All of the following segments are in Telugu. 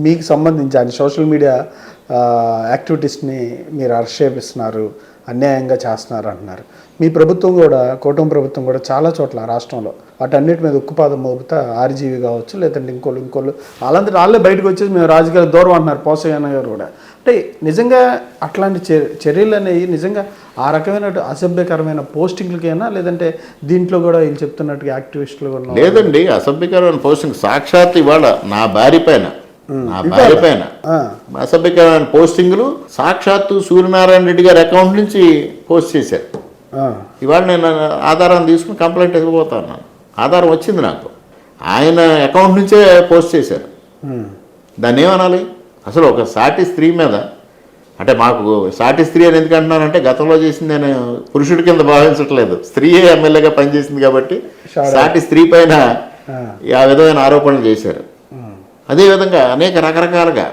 మీకు సంబంధించి ఆయన సోషల్ మీడియా యాక్టివిటీస్ని మీరు అరెస్ట్ చేపిస్తున్నారు, అన్యాయంగా చేస్తున్నారు అంటున్నారు. మీ ప్రభుత్వం కూడా, కూటమి ప్రభుత్వం కూడా చాలా చోట్ల రాష్ట్రంలో వాటన్నిటి మీద ఉక్కుపాదం మోపుతా ఆర్జీవీ కావచ్చు, లేదంటే ఇంకోళ్ళు వాళ్ళందరూ వాళ్ళే బయటకు వచ్చేసి మేము రాజకీయాలు దూరం అంటున్నారు. పోసయ్యన్న గారు కూడా అంటే నిజంగా అట్లాంటి చర్యలు అనేవి నిజంగా ఆ రకమైన అసభ్యకరమైన పోస్టింగ్లకైనా, లేదంటే దీంట్లో కూడా వీళ్ళు చెప్తున్నట్టుగా యాక్టివిస్టులు కూడా లేదండి. అసభ్యకరమైన పోస్టింగ్ సాక్షాత్ ఇవాళ నా భార్య పైన అసభ్యకరమైన పోస్టింగ్లు సాక్షాత్తు సూర్యనారాయణ రెడ్డి గారి అకౌంట్ నుంచి పోస్ట్ చేశారు. ఇవాళ నేను ఆధారాన్ని తీసుకుని కంప్లైంట్ ఇవ్వబోతాను. ఆధారం వచ్చింది నాకు, ఆయన అకౌంట్ నుంచే పోస్ట్ చేశారు. దాన్ని ఏమనాలి? అసలు ఒక సాటి స్త్రీ మీద, అంటే మాకు సాటి స్త్రీ అని ఎందుకు అంటున్నానంటే గతంలో చేసింది నేను పురుషుడి కింద భావించట్లేదు, స్త్రీయే ఎమ్మెల్యేగా పనిచేసింది కాబట్టి సాటి స్త్రీ పైన ఆ విధమైన ఆరోపణలు చేశారు. అదేవిధంగా అనేక రకరకాలుగా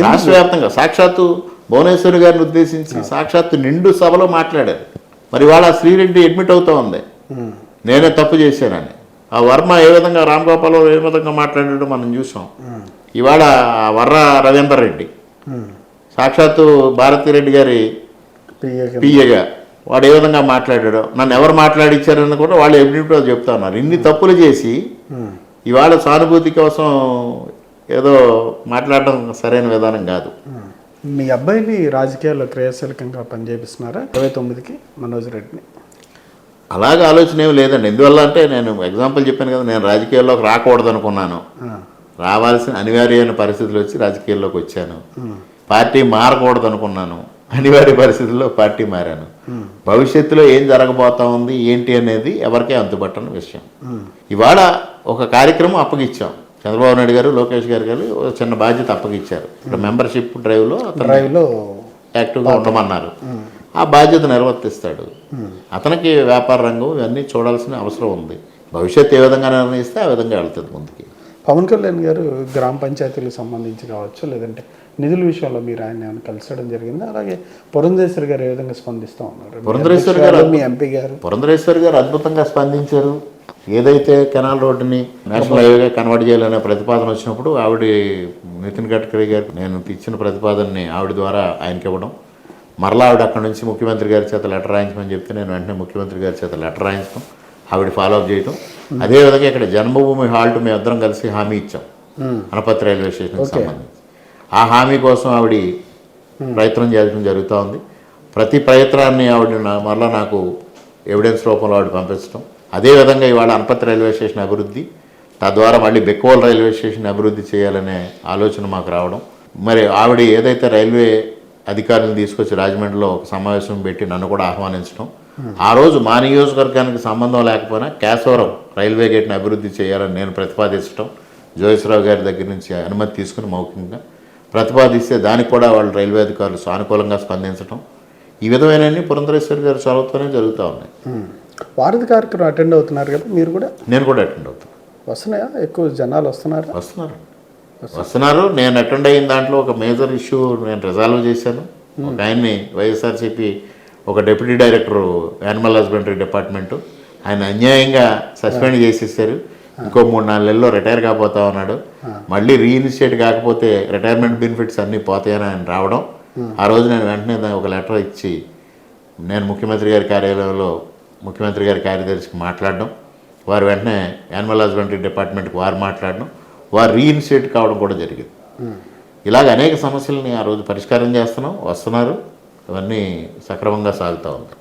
రాష్ట్ర వ్యాప్తంగా సాక్షాత్తు భువనేశ్వరి గారిని ఉద్దేశించి సాక్షాత్తు నిండు సభలో మాట్లాడారు. మరి వాళ్ళ శ్రీరెడ్డి అడ్మిట్ అవుతూ ఉంది నేనే తప్పు చేశానని. ఆ వర్మ ఏ విధంగా రామ్ గోపాల్ ఏ విధంగా మాట్లాడాడో మనం చూసాం. ఇవాళ వర్ర రవీందర్ రెడ్డి సాక్షాత్తు భారతిరెడ్డి గారి పిఏగా వాడు ఏ విధంగా మాట్లాడాడో, నన్ను ఎవరు మాట్లాడించారని కూడా వాళ్ళు ఎప్పుడు చెప్తా ఉన్నారు. ఇన్ని తప్పులు చేసి ఇవాళ సానుభూతి కోసం ఏదో మాట్లాడడం సరైన విధానం కాదు. మీ అబ్బాయిని రాజకీయాల్లో క్రియాశీలకంగా పనిచేపిస్తున్నారా 29కి మనోజ్ రెడ్డిని? అలాగే ఆలోచన ఏమి లేదండి. ఎందువల్ల అంటే నేను ఎగ్జాంపుల్ చెప్పాను కదా, నేను రాజకీయాల్లోకి రాకూడదు అనుకున్నాను, రావాల్సిన అనివార్యమైన పరిస్థితులు వచ్చి రాజకీయాల్లోకి వచ్చాను. పార్టీ మారకూడదు అనుకున్నాను, అనివార్య పరిస్థితుల్లో పార్టీ మారాను. భవిష్యత్తులో ఏం జరగబోతా ఉంది ఏంటి అనేది ఎవరికే అంతుపట్టని విషయం. ఇవాళ ఒక కార్యక్రమం అప్పగిచ్చాం. చంద్రబాబు నాయుడు గారు, లోకేష్ గారు చిన్న బాధ్యత అప్పగిచ్చారు. ఇప్పుడు మెంబర్షిప్ డ్రైవ్లో యాక్టివ్గా ఉండమన్నారు. ఆ బాధ్యత నిర్వర్తిస్తాడు. అతనికి వ్యాపార రంగం ఇవన్నీ చూడాల్సిన అవసరం ఉంది. భవిష్యత్తు ఏ విధంగా నిర్ణయిస్తే ఆ విధంగా వెళ్తుంది ముందుకి. పవన్ కళ్యాణ్ గారు గ్రామ పంచాయతీలకు సంబంధించి కావచ్చు, లేదంటే నిధుల విషయంలో మీరు ఆయన ఏమైనా కలిసడం జరిగిందా? అలాగే పురంధేశ్వరి గారు ఏ విధంగా స్పందిస్తూ ఉన్నారు? పురంధేశ్వరి గారు, మీ ఎంపీ గారు పురంధేశ్వరి గారు అద్భుతంగా స్పందించారు. ఏదైతే కెనాల్ రోడ్డుని నేషనల్ హైవేగా కన్వర్ట్ చేయాలనే ప్రతిపాదన వచ్చినప్పుడు ఆవిడ నితిన్ గడ్కరీ గారు నేను ఇచ్చిన ప్రతిపాదనని ఆవిడ ద్వారా ఆయనకి ఇవ్వడం, మరలా ఆవిడ అక్కడి నుంచి ముఖ్యమంత్రి గారి చేత లెటర్ రాయించమని చెప్తే నేను వెంటనే ముఖ్యమంత్రి గారి చేత లెటర్ రాయించడం, ఆవిడ ఫాలోఅప్ చేయటం. అదేవిధంగా ఇక్కడ జన్మభూమి హాల్ట్ మేము ఇద్దరం కలిసి హామీ ఇచ్చాం అనపత్తి రైల్వే స్టేషన్కి సంబంధించి. ఆ హామీ కోసం ఆవిడ ప్రయత్నం చేయడం జరుగుతూ ఉంది. ప్రతి ప్రయత్నాన్ని ఆవిడ మరలా నాకు ఎవిడెన్స్ రూపంలో ఆవిడ పంపించడం. అదేవిధంగా ఇవాళ అనపత్తి రైల్వే స్టేషన్ అభివృద్ధి, తద్వారా మళ్ళీ బెక్కోల్ రైల్వే స్టేషన్ అభివృద్ధి చేయాలనే ఆలోచన మాకు రావడం. మరి ఆవిడ ఏదైతే రైల్వే అధికారులను తీసుకొచ్చి రాజమండ్రిలో ఒక సమావేశం పెట్టి నన్ను కూడా ఆహ్వానించడం, ఆ రోజు మా నియోజకవర్గానికి సంబంధం లేకపోయినా కేశవరం రైల్వే గేట్ని అభివృద్ధి చేయాలని నేను ప్రతిపాదించడం, జోగేశ్వరరావు గారి దగ్గర నుంచి అనుమతి తీసుకుని మౌఖికంగా ప్రతిపాదిస్తే దానికి కూడా వాళ్ళు రైల్వే అధికారులు సానుకూలంగా స్పందించడం, ఈ విధమైనవన్నీ పురంధరేశ్వరి గారి చొరవతోనే జరుగుతూ ఉన్నాయి. వారధి కార్యక్రమం అటెండ్ అవుతున్నారు కదా మీరు కూడా? నేను కూడా అటెండ్ అవుతాను. వస్తున్నాయా? ఎక్కువ జనాలు వస్తున్నారు. నేను అటెండ్ అయిన దాంట్లో ఒక మేజర్ ఇష్యూ నేను రిజాల్వ్ చేశాను. ఒక ఆయన్ని వైఎస్ఆర్సీపీ ఒక deputy director animal husbandry department ఆయన అన్యాయంగా సస్పెండ్ చేసేసారు. ఇంకో 3-4 నెలల్లో రిటైర్ కాబోతా ఉన్నాడు. మళ్ళీ రీఇనిషియేట్ కాకపోతే రిటైర్మెంట్ బెనిఫిట్స్ అన్నీ పోతాయని ఆయన రావడం. ఆ రోజు నేను వెంటనే ఒక లెటర్ ఇచ్చి నేను ముఖ్యమంత్రి గారి కార్యాలయంలో ముఖ్యమంత్రి గారి కార్యదర్శికి మాట్లాడడం, వారు వెంటనే యానిమల్ హస్బెండరీ డిపార్ట్మెంట్కి వారు మాట్లాడడం, వారు రీఇనిషియేట్ కావడం కూడా జరిగింది. ఇలాగ అనేక సమస్యలని ఆ రోజు పరిష్కారం చేస్తున్నాం, వస్తున్నారు. ఇవన్నీ సక్రమంగా సాగుతూ ఉంది.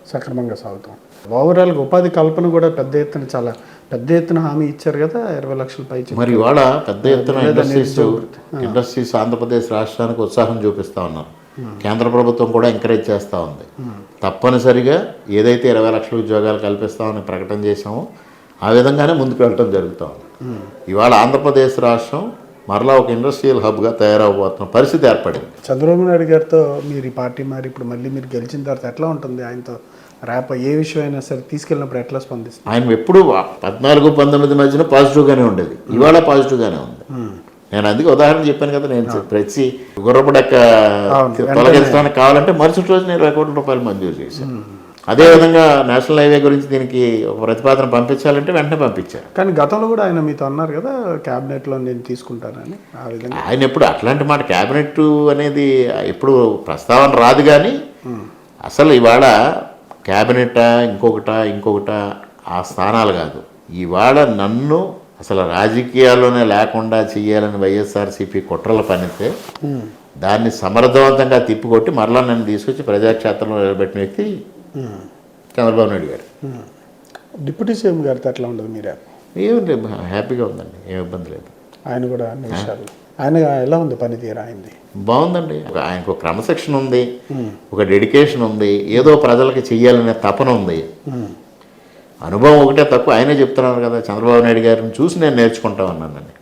ఓవరాల్గా ఉపాధి కల్పన కూడా చాలా పెద్ద ఎత్తున హామీ ఇచ్చారు కదా, 20 లక్షల పై. మరి ఇవాళ పెద్ద ఎత్తున ఇండస్ట్రీస్ ఆంధ్రప్రదేశ్ రాష్ట్రానికి ఉత్సాహం చూపిస్తూ ఉన్నారు. కేంద్ర ప్రభుత్వం కూడా ఎంకరేజ్ చేస్తూ ఉంది. తప్పనిసరిగా ఏదైతే 20 లక్షల ఉద్యోగాలు కల్పిస్తామని ప్రకటన చేశామో ఆ విధంగానే ముందుకు వెళ్ళటం జరుగుతూ ఉంది. ఇవాళ ఆంధ్రప్రదేశ్ రాష్ట్రం మరలా ఒక ఇండస్ట్రియల్ హబ్గా తయారవబోతున్న పరిస్థితి ఏర్పడింది. చంద్రబాబు నాయుడు గారితో మీరు ఈ పార్టీ మరి ఇప్పుడు మళ్ళీ మీరు గెలిచిన తర్వాత ఎట్లా ఉంటుంది? ఆయనతో ర్యాప్ ఏ విషయం అయినా సరే తీసుకెళ్ళినప్పుడు ఎట్లా స్పందిస్తుంది? ఆయన ఎప్పుడు 14-19 మధ్యన పాజిటివ్గానే ఉండేది, ఇవాళ పాజిటివ్గానే ఉంది. నేను అందుకే ఉదాహరణ చెప్పాను కదా, నేను ప్రతి గుర్రపడక్క తొలగించడానికి కావాలంటే మరుసటి రోజు నేను 20 కోట్ల రూపాయలు మంజూరు చేశాను. అదేవిధంగా నేషనల్ హైవే గురించి దీనికి ఒక ప్రతిపాదన పంపించాలంటే వెంటనే పంపించారు. కానీ గతంలో కూడా ఆయన మీతో అన్నారు కదా క్యాబినెట్లో నేను తీసుకుంటానని, ఆ విధంగా ఆయన ఎప్పుడు అట్లాంటి మాట క్యాబినెట్ అనేది ఎప్పుడు ప్రస్తావన రాదు. కానీ అసలు ఇవాళ క్యాబినెటా ఇంకొకట ఆ స్థానాలు కాదు. ఇవాళ నన్ను అసలు రాజకీయాల్లోనే లేకుండా చెయ్యాలని వైఎస్ఆర్సీపీ కుట్రలు పనితే దాన్ని సమర్థవంతంగా తిప్పికొట్టి మరలా నన్ను తీసుకొచ్చి ప్రజాక్షేత్రంలో నిలబెట్టిన వ్యక్తి చంద్రబాబు నాయుడు గారు. డిప్యూటీ సీఎం గారితో ఎట్లా ఉండదు మీరే? ఏమి హ్యాపీగా ఉందండి, ఏం ఇబ్బంది లేదు. ఆయన కూడా అన్ని విషయాలు ఆయన ఎలా ఉంది పనితీరు ఆయనది? బాగుందండి. ఆయనకు ఒక క్రమశిక్షణ ఉంది, ఒక డెడికేషన్ ఉంది, ఏదో ప్రజలకి చెయ్యాలనే తపన ఉంది. అనుభవం ఒకటే తక్కువ. ఆయనే చెప్తున్నారు కదా, చంద్రబాబు నాయుడు గారిని చూసి నేను నేర్చుకుంటా ఉన్నానండి.